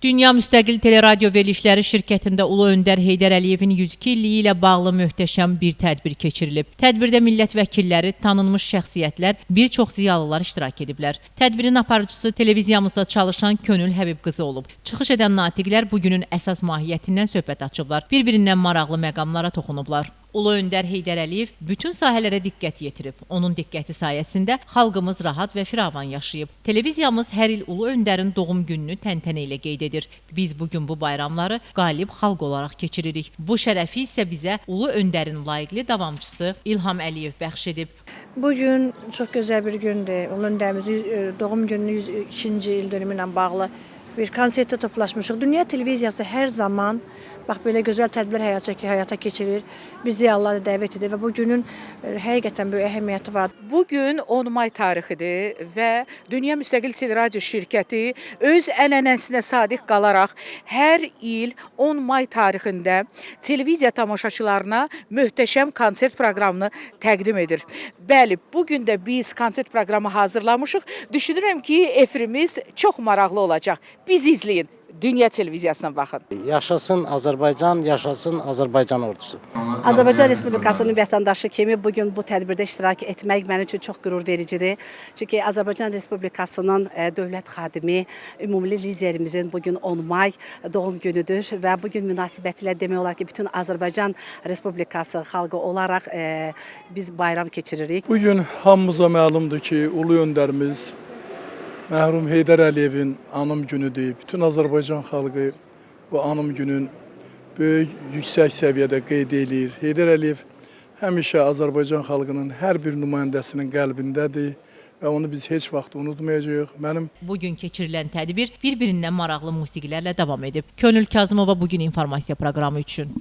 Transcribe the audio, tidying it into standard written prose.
Dünya Müstəqil Teleradyo Verilişləri şirkətində Ulu Öndər Heydər Əliyevin 102 illiyi ilə bağlı möhtəşəm bir tədbir keçirilib. Tədbirdə millət vəkilləri, tanınmış şəxsiyyətlər, bir çox ziyalılar iştirak ediblər. Tədbirin aparıcısı televiziyamızda çalışan Könül Həbib qızı olub. Çıxış edən natiqlər bugünün əsas mahiyyətindən söhbət açıblar. Bir-birindən maraqlı məqamlara toxunublar. Ulu Öndər Heydər Əliyev bütün sahələrə diqqət yetirib. Onun diqqəti sayəsində xalqımız rahat və firavan yaşayıb. Televiziyamız hər il Ulu Öndərin doğum gününü təntənə ilə qeyd edir. Biz bugün bu bayramları qalib xalq olaraq keçiririk. Bu şərəfi isə bizə Ulu Öndərin layiqli davamçısı İlham Əliyev bəxş edib. Bugün çox gözəl bir gündür. Ulu Öndərimizin doğum gününün 102-ci il dönümü ilə bağlı bir konsertdə toplaşmışıq. Dünya televiziyası hər zaman belə gözəl tədbirlər həyata keçirir. Biz ziyalıları dəvət edir və bu günün həqiqətən böyük əhəmiyyəti var. Bugün 10 may tarixidir və Dünya Müstəqil Teleradyo şirkəti öz ənənəsinə sadiq qalaraq hər il 10 may tarixində televiziya tamaşaçılarına möhtəşəm konsert proqramını təqdim edir. Bəli, bugün də biz konsert proqramı hazırlamışıq. Düşünürəm ki, efirimiz çox maraqlı olacaq. Bizi izləyin. Dünya televiziyasına baxın. Yaşasın Azərbaycan, yaşasın Azərbaycan ordusu. Azərbaycan Respublikasının vətəndaşı kimi bugün bu tədbirdə iştirak etmək mənim üçün çox qürur vericidir. Çünki Azərbaycan Respublikasının dövlət xadimi, ümumi liderimizin bugün 10 may doğum günüdür və bugün münasibətilə demək olar ki, bütün Azərbaycan Respublikası xalqı olaraq biz bayram keçiririk. Bugün hamımıza məlumdur ki, Ulu Öndərimiz mərhum Heydər Əliyevin anım günüdür. Bütün Azərbaycan xalqı bu anım günün böyük, yüksək səviyyədə qeyd edir. Heydər Əliyev həmişə Azərbaycan xalqının hər bir nümayəndəsinin qəlbindədir və onu biz heç vaxt unutmayacağıq. Bugün keçirilən tədbir bir-birindən maraqlı musiqilərlə davam edib. Könül Kazımova bugün informasiya proqramı üçün.